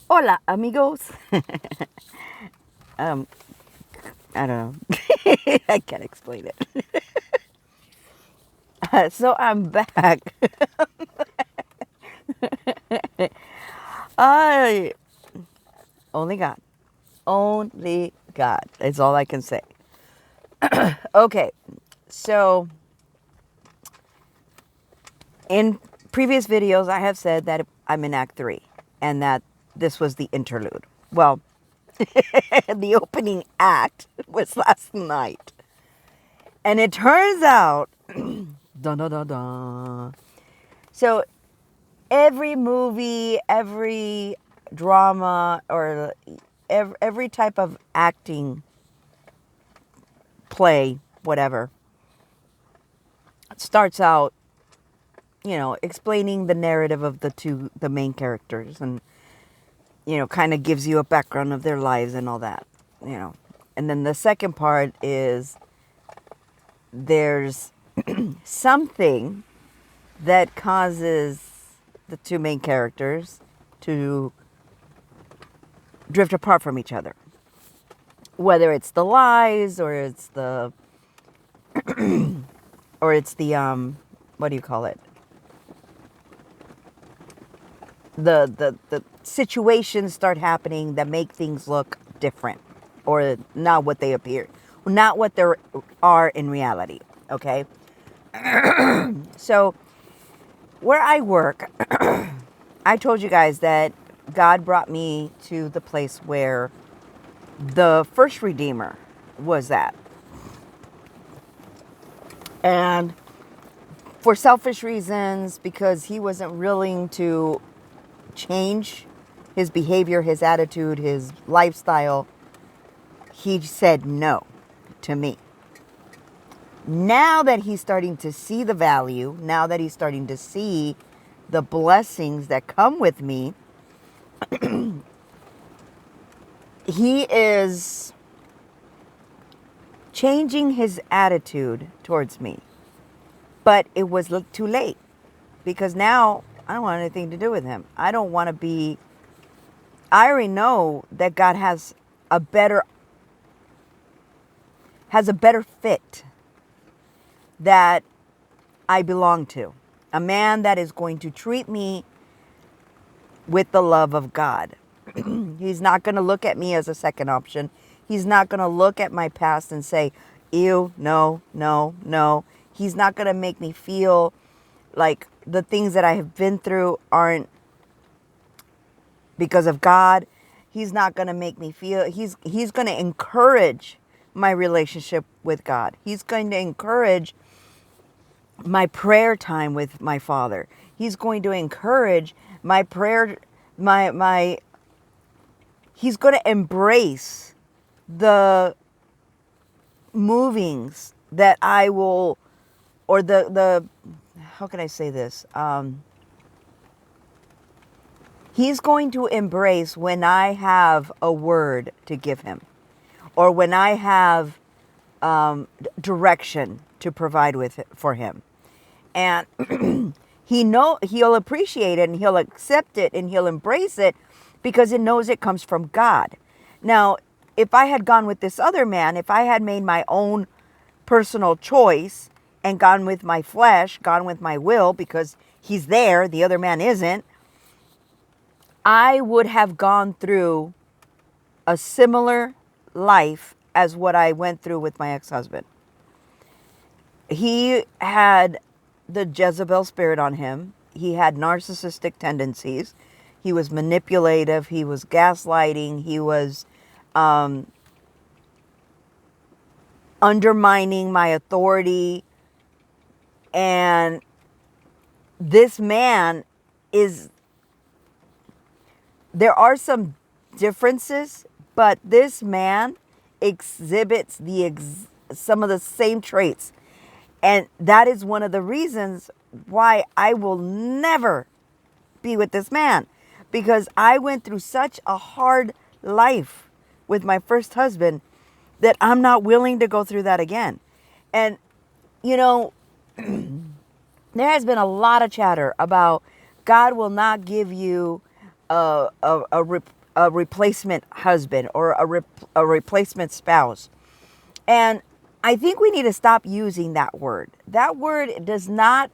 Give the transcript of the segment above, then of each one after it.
Hola, amigos. um, I don't know. I can't explain it. So I'm back. I only God. Only God. That's all I can say. Okay. So in previous videos, I have said that I'm in Act 3 and that this was the interlude. Well, the opening act was last night. And it turns out, dun, dun, dun, dun. So every movie, every drama, or every type of acting, play, whatever, starts out, explaining the narrative of the main characters, and, kind of gives you a background of their lives and all that, you know. And then the second part is there's something that causes the two main characters to drift apart from each other. Whether it's the lies or it's the what do you call it? The situations start happening that make things look different or not what they appear. Not what they are in reality. Okay? So where I work, I told you guys that God brought me to the place where the first Redeemer was at. And for selfish reasons, because he wasn't willing to change his behavior, his attitude, his lifestyle, he said no to me. Now that he's starting to see the value, now that he's starting to see the blessings that come with me, he is changing his attitude towards me. But it was too late, because now I don't want anything to do with him. I don't want to be. I already know that God has a better fit that I belong to. A man that is going to treat me with the love of God. He's not going to look at me as a second option. He's not going to look at my past and say, ew, no, no, no. He's not going to make me feel like the things that I have been through aren't because of God. He's not going to make me feel, he's going to encourage my relationship with God. He's going to encourage my prayer time with my Father. He's going to encourage my prayer, he's going to embrace the movings that I will, or the how can I say this? He's going to embrace when I have a word to give him, or when I have direction to provide for him. And he'll appreciate it, and he'll accept it, and he'll embrace it, because it knows it comes from God. Now, if I had gone with this other man, if I had made my own personal choice and gone with my flesh, gone with my will, because he's there, the other man isn't, I would have gone through a similar life as what I went through with my ex-husband. He had the Jezebel spirit on him. He had narcissistic tendencies. He was manipulative. He was gaslighting. He was undermining my authority. And this man is, there are some differences, but this man exhibits some of the same traits. And that is one of the reasons why I will never be with this man, because I went through such a hard life with my first husband that I'm not willing to go through that again. And, there has been a lot of chatter about God will not give you a replacement husband or a replacement spouse. And I think we need to stop using that word. That word does not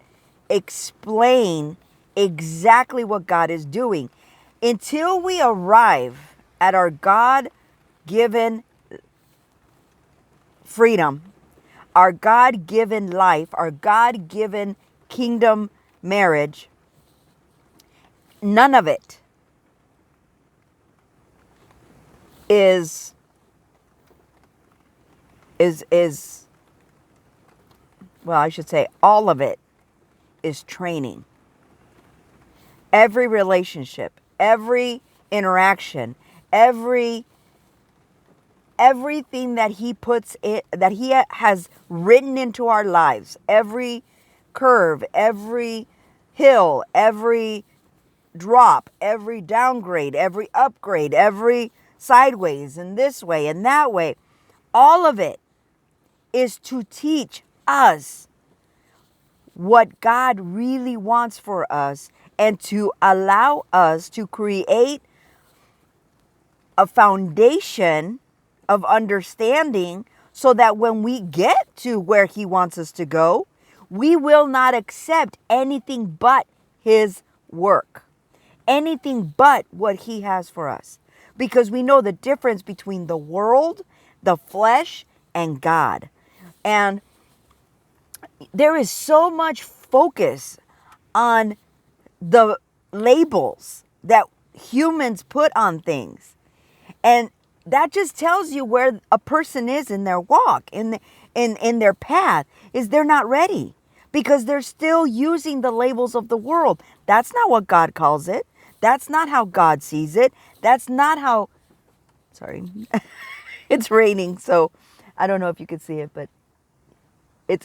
explain exactly what God is doing. Until we arrive at our God given freedom, our God given life, our God given kingdom marriage, none of it is well, I should say all of it is training. Every relationship, every interaction, everything that he puts it, that he has written into our lives, every curve, every hill, every drop, every downgrade, every upgrade, every sideways and this way and that way, all of it is to teach us what God really wants for us and to allow us to create a foundation of understanding so that when we get to where he wants us to go, we will not accept anything but his work, anything but what he has for us, because we know the difference between the world, the flesh, and God. And there is so much focus on the labels that humans put on things. And that just tells you where a person is in their walk, in their path, is they're not ready because they're still using the labels of the world. That's not what God calls it. That's not how God sees it. That's not how, sorry, it's raining, so I don't know if you can see it, but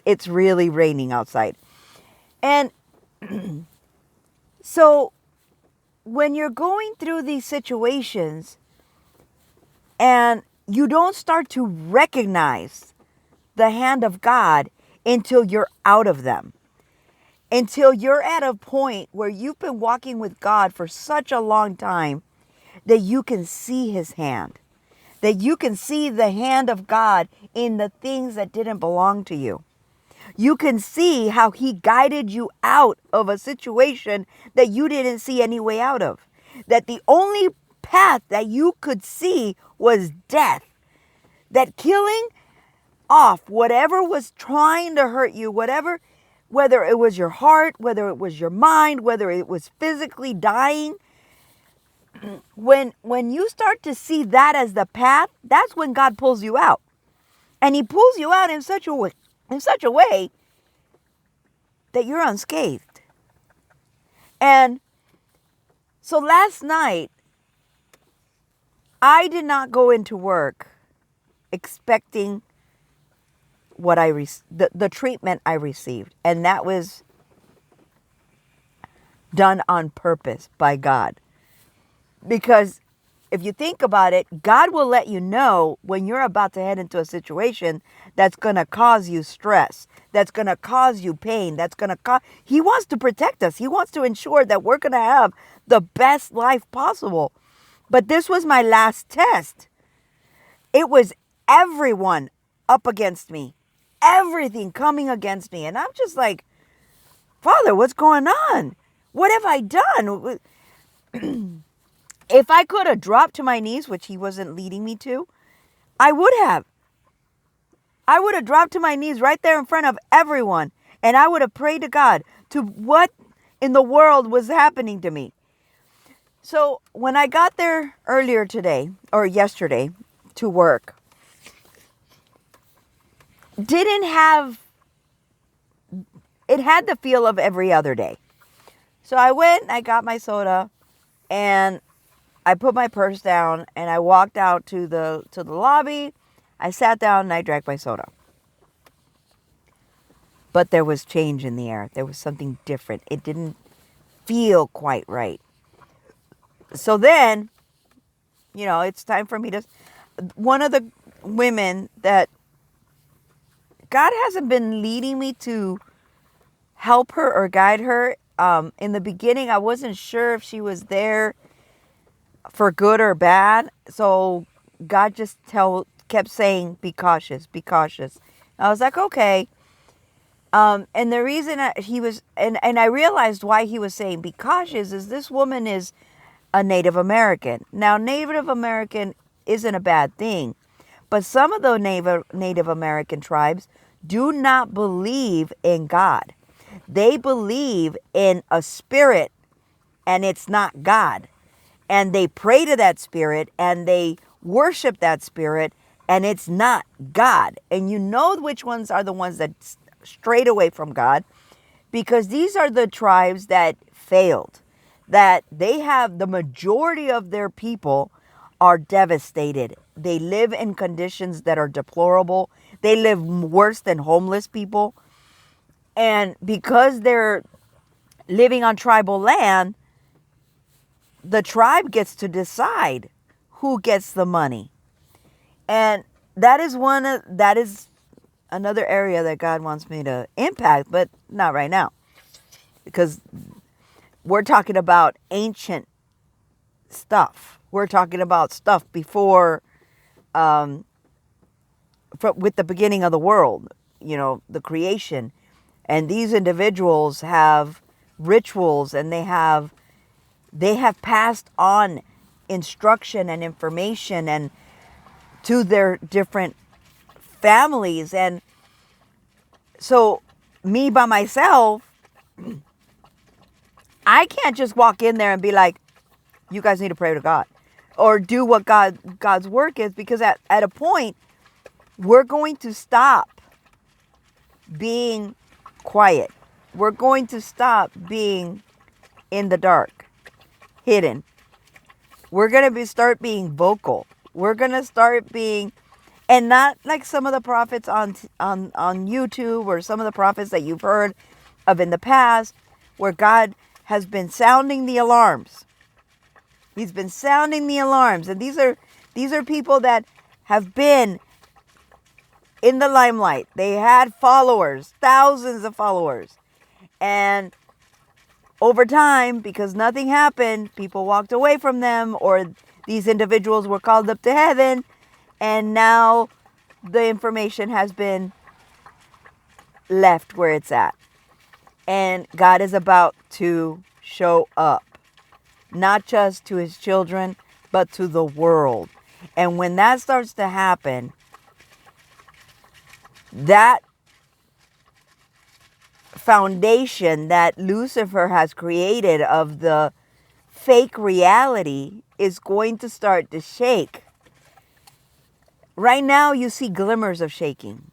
it's really raining outside. And so when you're going through these situations and you don't start to recognize the hand of God until you're out of them, until you're at a point where you've been walking with God for such a long time that you can see his hand, that you can see the hand of God in the things that didn't belong to you. You can see how he guided you out of a situation that you didn't see any way out of. That the only path that you could see was death. That killing off whatever was trying to hurt you, whatever, whether it was your heart, whether it was your mind, whether it was physically dying. When you start to see that as the path, that's when God pulls you out. And he pulls you out in such a way that you're unscathed. And so last night, I did not go into work expecting what the treatment I received. And that was done on purpose by God. Because if you think about it, God will let you know when you're about to head into a situation that's going to cause you stress, that's going to cause you pain, he wants to protect us. He wants to ensure that we're going to have the best life possible. But this was my last test. It was everyone up against me, everything coming against me. And I'm just like, Father, what's going on? What have I done? If I could have dropped to my knees, which he wasn't leading me to, I would have. I would have dropped to my knees right there in front of everyone. And I would have prayed to God to what in the world was happening to me. So when I got there earlier today or yesterday to work, it had the feel of every other day. So I went and I got my soda and I put my purse down and I walked out to the lobby. I sat down and I drank my soda. But there was change in the air. There was something different. It didn't feel quite right. So then, it's time for me to... One of the women that God hasn't been leading me to help her or guide her. In the beginning, I wasn't sure if she was there for good or bad. So God just kept saying, be cautious, be cautious. I was like, okay. And the reason he was, and I realized why he was saying be cautious is this woman is a Native American. Now, Native American isn't a bad thing, but some of the Native American tribes do not believe in God. They believe in a spirit, and it's not God. And they pray to that spirit, and they worship that spirit, and it's not God. And you know which ones are the ones that strayed away from God, because these are the tribes that failed, that they have the majority of their people are devastated. They live in conditions that are deplorable. They live worse than homeless people. And because they're living on tribal land, the tribe gets to decide who gets the money. And that is another area that God wants me to impact, but not right now. Because we're talking about ancient stuff. We're talking about stuff before, with the beginning of the world, the creation. And these individuals have rituals, and they have passed on instruction and information and to their different families. And so me by myself, I can't just walk in there and be like, you guys need to pray to God or do what God's work is, because at a point we're going to stop being quiet. We're going to stop being in the dark, hidden. We're going to start being vocal. We're going to start being, and not like some of the prophets on YouTube, or some of the prophets that you've heard of in the past, where God has been sounding the alarms. He's been sounding the alarms. And these are people that have been in the limelight. They had followers, thousands of followers. And over time, because nothing happened, people walked away from them, or these individuals were called up to heaven. And now the information has been left where it's at. And God is about to show up, not just to his children, but to the world. And when that starts to happen, that foundation that Lucifer has created of the fake reality is going to start to shake. Right now, you see glimmers of shaking.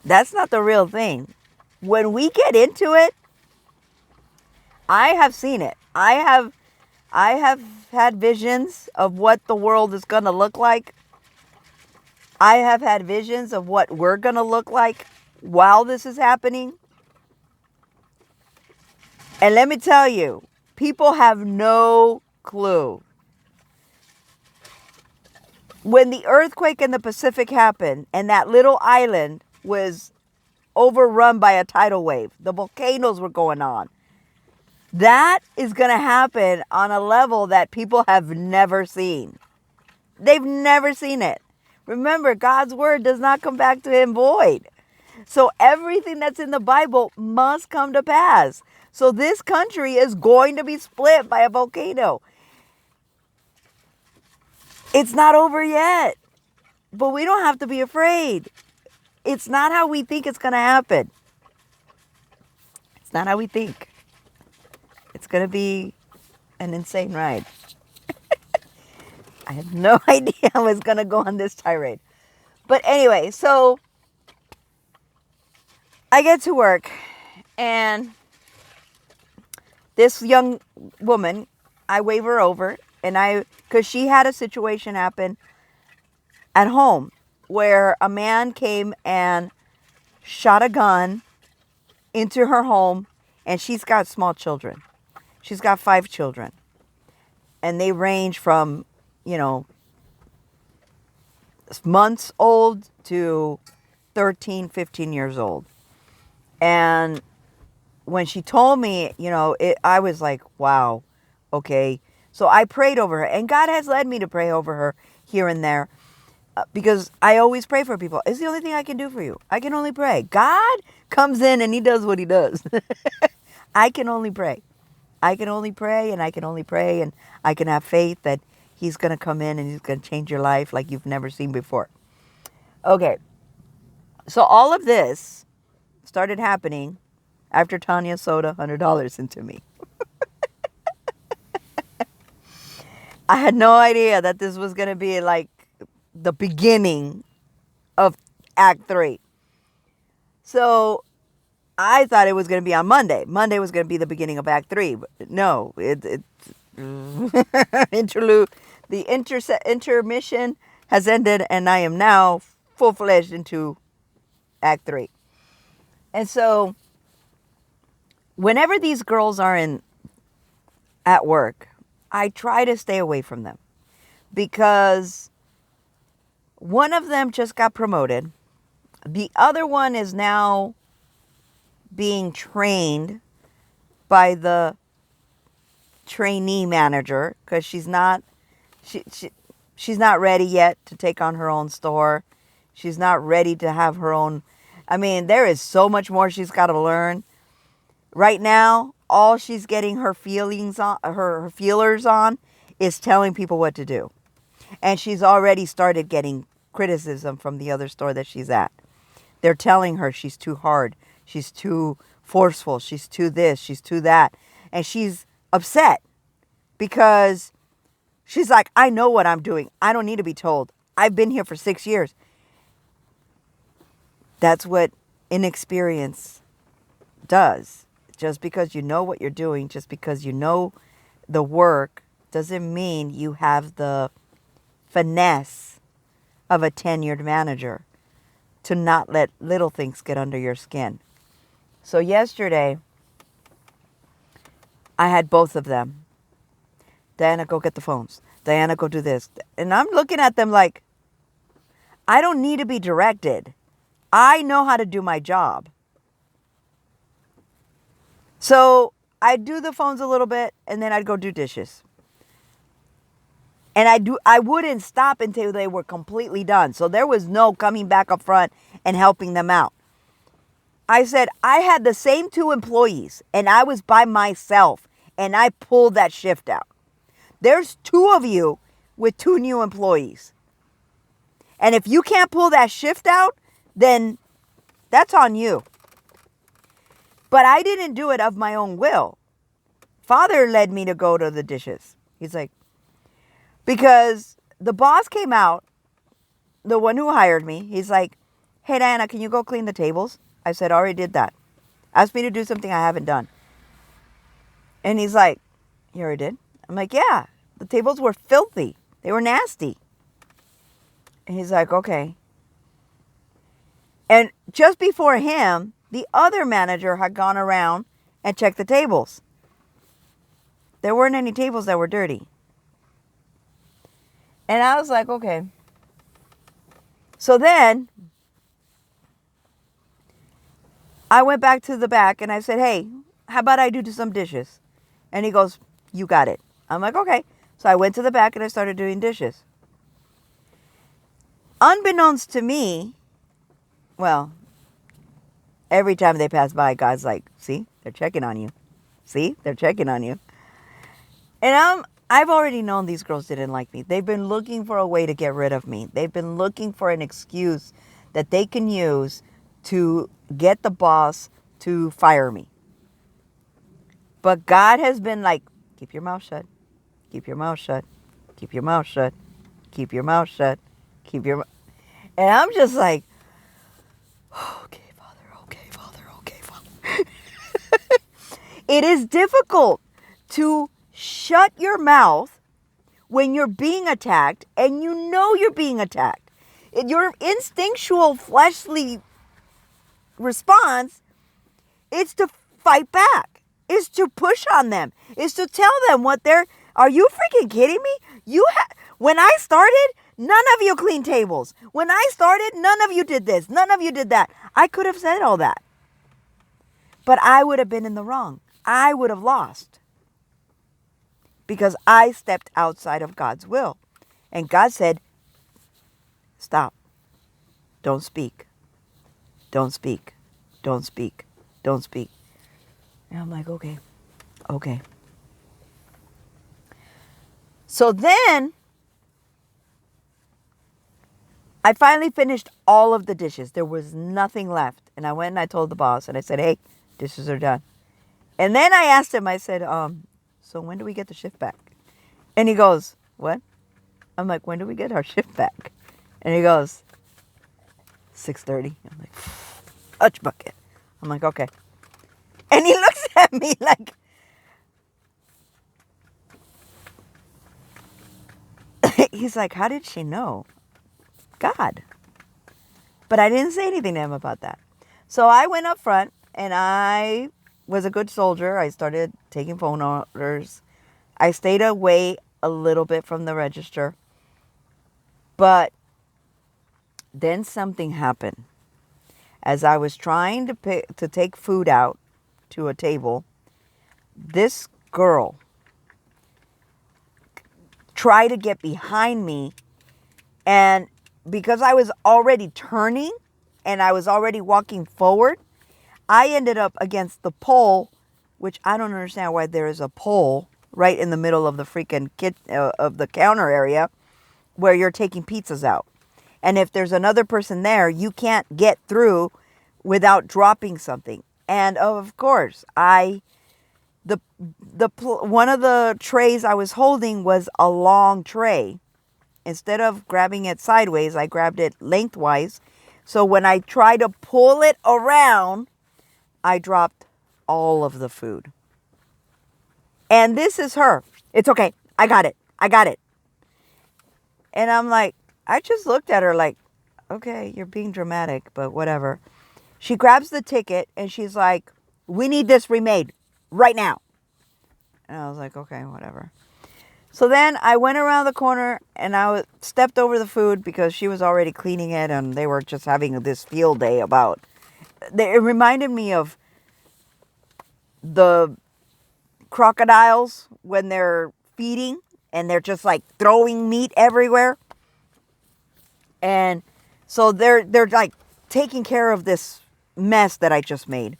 That's not the real thing. When we get into it, I have seen it. I have had visions of what the world is going to look like. I have had visions of what we're going to look like while this is happening. And let me tell you, people have no clue. When the earthquake in the Pacific happened and that little island was overrun by a tidal wave, the volcanoes were going on. That is going to happen on a level that people have never seen. They've never seen it. Remember, God's word does not come back to him void. So everything that's in the Bible must come to pass. So this country is going to be split by a volcano. It's not over yet, but we don't have to be afraid. It's not how we think it's going to happen. It's not how we think. It's going to be an insane ride. I had no idea I was going to go on this tirade. But anyway, so I get to work, and this young woman, I wave her over, and because she had a situation happen at home where a man came and shot a gun into her home, and she's got small children. She's got 5 children, and they range from, months old to 13, 15 years old. And when she told me, I was like, wow, okay. So I prayed over her, and God has led me to pray over her here and there, because I always pray for people. It's the only thing I can do for you. I can only pray. God comes in and he does what he does. I can only pray. I can only pray, and I can only pray, and I can have faith that he's going to come in and he's going to change your life like you've never seen before. Okay. So all of this started happening after Tanya sewed $100 into me. I had no idea that this was going to be like the beginning of Act 3. So I thought it was going to be on Monday. Monday was going to be the beginning of Act 3. But no, interlude, the intermission has ended, and I am now full-fledged into Act 3. And so whenever these girls are at work, I try to stay away from them, because one of them just got promoted. The other one is now being trained by the trainee manager, because she's not ready yet to take on her own store. She's not ready to have her own. I mean, there is so much more she's got to learn. Right now, all she's getting her feelings on, her feelers on, is telling people what to do. And she's already started getting criticism from the other store that she's at. They're telling her she's too hard. She's too forceful. She's too this. She's too that. And she's upset because she's like, I know what I'm doing. I don't need to be told. I've been here for 6 years. That's what inexperience does. Just because you know what you're doing, just because you know the work, doesn't mean you have the finesse of a tenured manager to not let little things get under your skin. So yesterday, I had both of them. Diana, go get the phones. Diana, go do this. And I'm looking at them like, I don't need to be directed. I know how to do my job. So I'd do the phones a little bit, and then I'd go do dishes. And I wouldn't stop until they were completely done. So there was no coming back up front and helping them out. I said, I had the same 2 employees, and I was by myself, and I pulled that shift out. There's 2 of you with 2 new employees. And if you can't pull that shift out, then that's on you. But I didn't do it of my own will. Father led me to go to the dishes. He's like, because the boss came out, the one who hired me, he's like, hey, Diana, can you go clean the tables? I said, I already did that. Asked me to do something I haven't done. And he's like, you already did? I'm like, yeah, the tables were filthy. They were nasty. And he's like, okay. And just before him, the other manager had gone around and checked the tables. There weren't any tables that were dirty. And I was like, okay. So then I went back to the back and I said, hey, how about I do some dishes? And he goes, you got it. I'm like, okay. So I went to the back and I started doing dishes. Unbeknownst to me, well, every time they pass by, God's like, see, they're checking on you. See, they're checking on you. And I've already known these girls didn't like me. They've been looking for a way to get rid of me. They've been looking for an excuse that they can use to get the boss to fire me. But God has been like, keep your mouth shut. Keep your mouth shut. Keep your mouth shut. Keep your mouth shut. Keep your mouth. And I'm just like, okay, Father, okay, Father, okay, Father. It is difficult to shut your mouth when you're being attacked and you know you're being attacked. Your instinctual fleshly response is to fight back, is to push on them, is to tell them what they're, are you freaking kidding me? When I started, none of you cleaned tables. When I started, none of you did this. None of you did that. I could have said all that. But I would have been in the wrong. I would have lost. because I stepped outside of God's will. And God said, stop. Don't speak. Don't speak. Don't speak. Don't speak. And I'm like, okay. Okay. So then I finally finished all of the dishes. There was nothing left. And I went and I told the boss and I said, hey, dishes are done. And then I asked him, I said, so when do we get the shift back? And he goes, what? I'm like, when do we get our shift back? And he goes, 6:30. I'm like, fudge bucket. I'm like, okay. And he looks at me like, he's like, how did she know? God. But I didn't say anything to him about that. So I went up front and I was a good soldier. I started taking phone orders. I stayed away a little bit from the register. But then something happened. As I was trying to take food out to a table, this girl tried to get behind me, and because I was already turning and I was already walking forward, I ended up against the pole, which I don't understand why there is a pole right in the middle of the freaking of the counter area where you're taking pizzas out. And if there's another person there, you can't get through without dropping something. And of course, one of the trays I was holding was a long tray. Instead of grabbing it sideways, I grabbed it lengthwise. So when I tried to pull it around, I dropped all of the food. And this is her. It's okay. I got it. I got it. And I'm like, I just looked at her like, okay, you're being dramatic, but whatever. She grabs the ticket and she's like, we need this remade right now. And I was like, okay, whatever. So then I went around the corner and I stepped over the food because she was already cleaning it and they were just having this field day about. It reminded me of the crocodiles when they're feeding and they're just like throwing meat everywhere. And so they're like taking care of this mess that I just made.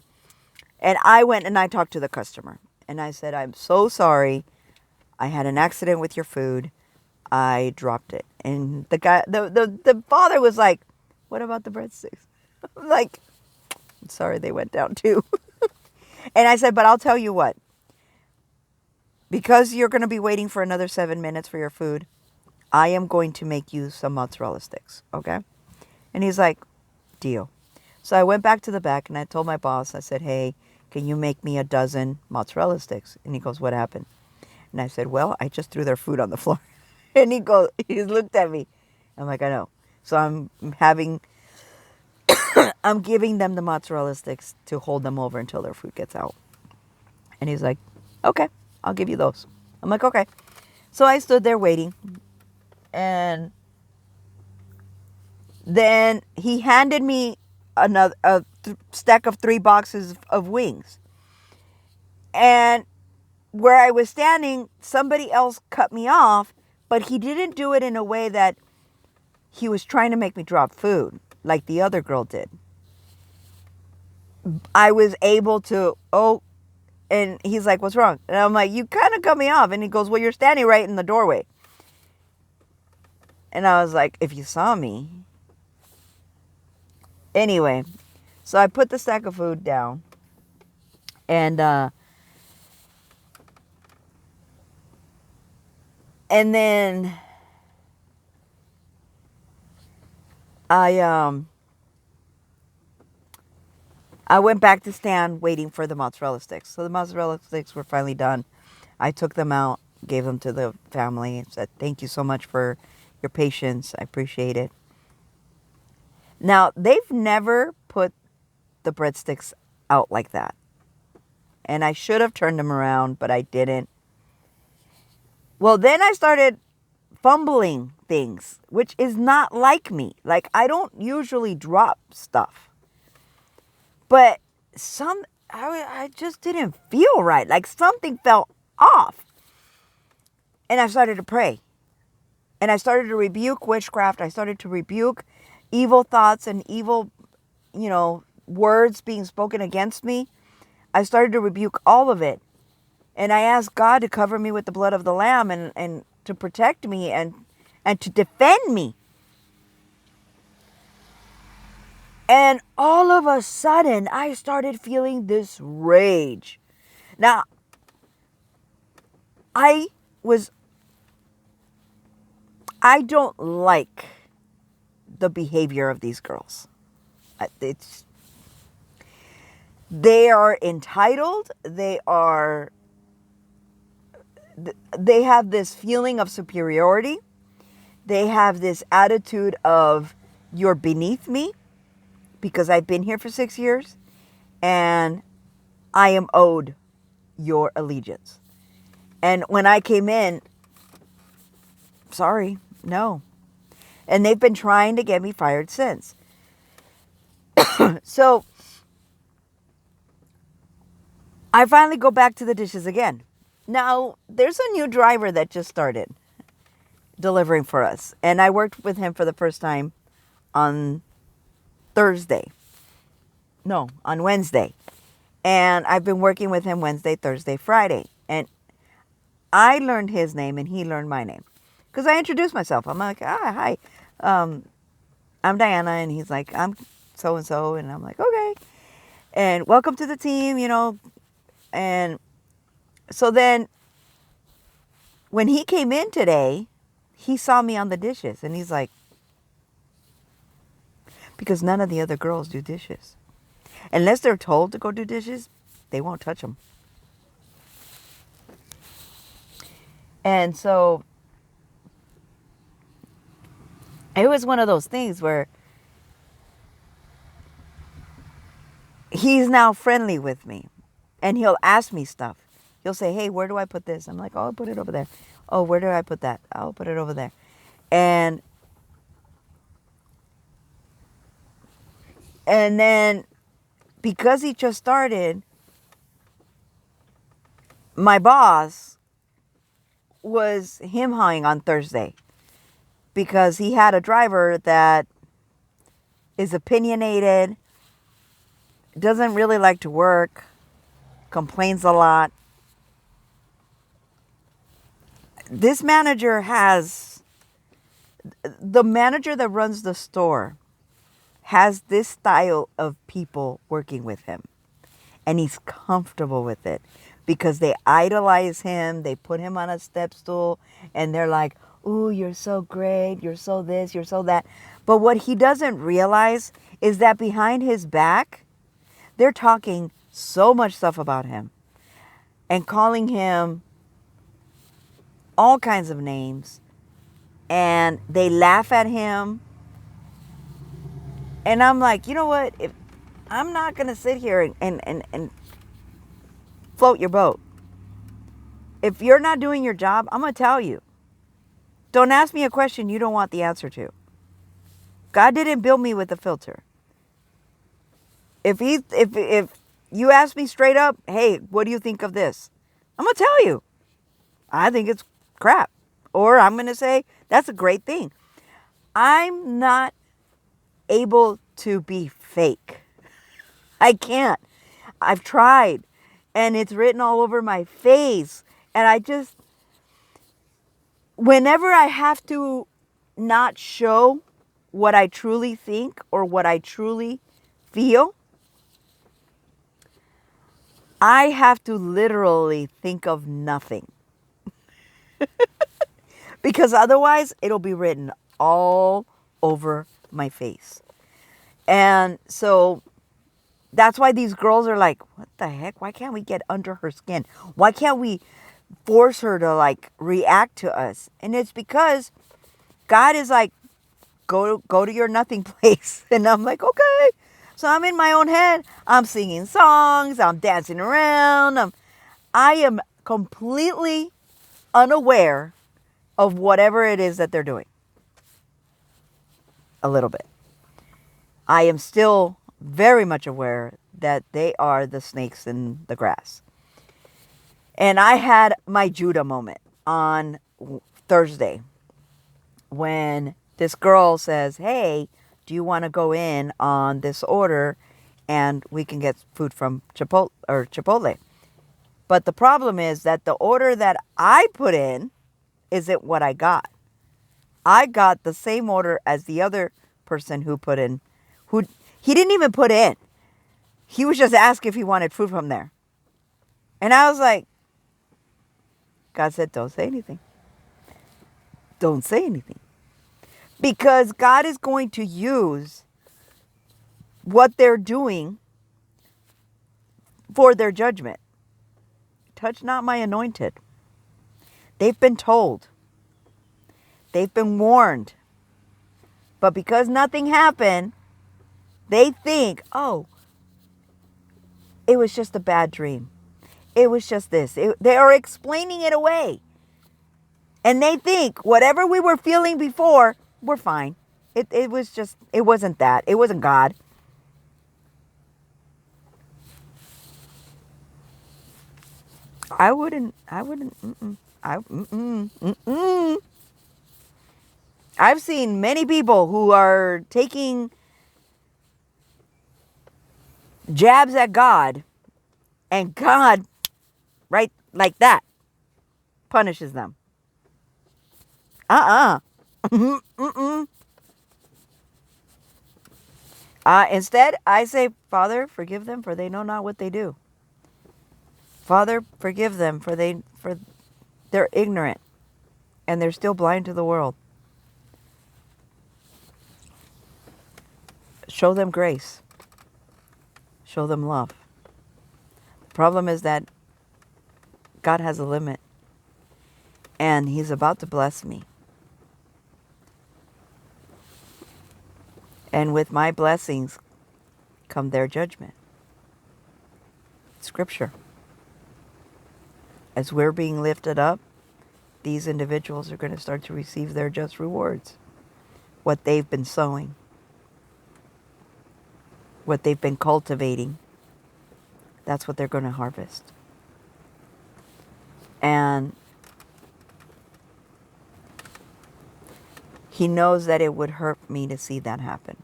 And I went and I talked to the customer and I said, I'm so sorry. I had an accident with your food. I dropped it. And the guy, the father was like, what about the breadsticks? I'm like, I'm sorry, they went down too. And I said, but I'll tell you what, because you're going to be waiting for another 7 minutes for your food, I am going to make you some mozzarella sticks. Okay. And he's like, deal. So I went back to the back and I told my boss, I said, hey, can you make me a dozen mozzarella sticks? And he goes, what happened? And I said, well, I just threw their food on the floor. And he looked at me. I'm like, I know. So I'm giving them the mozzarella sticks to hold them over until their food gets out. And he's like, okay, I'll give you those. I'm like, okay. So I stood there waiting. And then he handed me a stack of 3 boxes of wings. And where I was standing, somebody else cut me off, but he didn't do it in a way that he was trying to make me drop food like the other girl did. I was able to, and he's like, what's wrong? And I'm like, you kind of cut me off. And he goes, well, you're standing right in the doorway. And I was like, if you saw me. Anyway, so I put the stack of food down. And then I went back to stand waiting for the mozzarella sticks. So the mozzarella sticks were finally done. I took them out, gave them to the family, and said, thank you so much for your patience. I appreciate it. Now, they've never put the breadsticks out like that. And I should have turned them around, but I didn't. Well, then I started fumbling things, which is not like me. Like, I don't usually drop stuff. But I just didn't feel right. Like, something felt off. And I started to pray. And I started to rebuke witchcraft. I started to rebuke evil thoughts and evil, words being spoken against me. I started to rebuke all of it. And I asked God to cover me with the blood of the Lamb and to protect me and to defend me. And all of a sudden, I started feeling this rage. Now, I don't like the behavior of these girls. They are entitled. They have this feeling of superiority. They have this attitude of, you're beneath me because I've been here for 6 years and I am owed your allegiance. And when I came in, sorry, no. And they've been trying to get me fired since. So I finally go back to the dishes again. Now, there's a new driver that just started delivering for us. And I worked with him for the first time on Wednesday. And I've been working with him Wednesday, Thursday, Friday. And I learned his name and he learned my name. Because I introduced myself. I'm like, hi. I'm Diana. And he's like, I'm so-and-so. And I'm like, okay. And welcome to the team, And so then when he came in today, he saw me on the dishes. And he's like, because none of the other girls do dishes. Unless they're told to go do dishes, they won't touch them. And so it was one of those things where he's now friendly with me. And he'll ask me stuff. He'll say, hey, where do I put this? I'm like, oh, I'll put it over there. Oh, where do I put that? I'll put it over there. And then because he just started, my boss was him-hawing on Thursday because he had a driver that is opinionated, doesn't really like to work, complains a lot. The manager that runs the store has this style of people working with him. And he's comfortable with it because they idolize him. They put him on a step stool and they're like, ooh, you're so great. You're so this, you're so that. But what he doesn't realize is that behind his back, they're talking so much stuff about him and calling him all kinds of names. And they laugh at him. And I'm like, you know what? If I'm not going to sit here and float your boat. If you're not doing your job, I'm going to tell you. Don't ask me a question you don't want the answer to. God didn't build me with a filter. If you ask me straight up, hey, what do you think of this? I'm going to tell you. I think it's crap. Or I'm going to say, that's a great thing. I'm not able to be fake. I can't. I've tried. And it's written all over my face. And whenever I have to not show what I truly think or what I truly feel, I have to literally think of nothing. Because otherwise, it'll be written all over my face. And so that's why these girls are like, what the heck? Why can't we get under her skin? Why can't we force her to react to us? And it's because God is like, go to your nothing place. And I'm like, okay. So I'm in my own head. I'm singing songs. I'm dancing around. I am completely unaware of whatever it is that they're doing. A little bit. I am still very much aware that they are the snakes in the grass. And I had my Judah moment on Thursday when this girl says, hey, do you want to go in on this order and we can get food from Chipotle? But the problem is that the order that I put in isn't what I got. I got the same order as the other person who put in, who he didn't even put in. He was just asked if he wanted food from there. And I was like, God said, don't say anything. Don't say anything. Because God is going to use what they're doing for their judgment. Touch not my anointed. They've been told. They've been warned. But because nothing happened, they think, oh, it was just a bad dream. It was just this. They are explaining it away. And they think whatever we were feeling before, we're fine. It wasn't that. It wasn't God. I wouldn't, I've seen many people who are taking jabs at God, and God, right, like that, punishes them. Instead, I say, Father, forgive them, for they know not what they do. Father, forgive them, for they're ignorant, and they're still blind to the world. Show them grace. Show them love. The problem is that God has a limit, and He's about to bless me. And with my blessings come their judgment. Scripture. As we're being lifted up, these individuals are going to start to receive their just rewards. What they've been sowing. What they've been cultivating. That's what they're going to harvest. And He knows that it would hurt me to see that happen.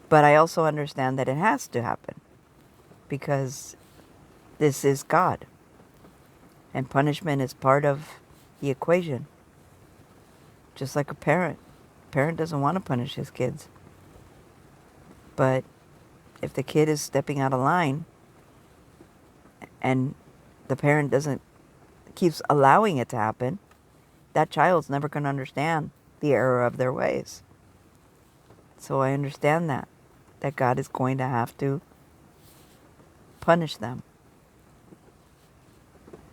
But I also understand that it has to happen. Because this is God. And punishment is part of the equation. Just like a parent. A parent doesn't want to punish his kids. But if the kid is stepping out of line and the parent keeps allowing it to happen, that child's never going to understand the error of their ways. So I understand that God is going to have to punish them.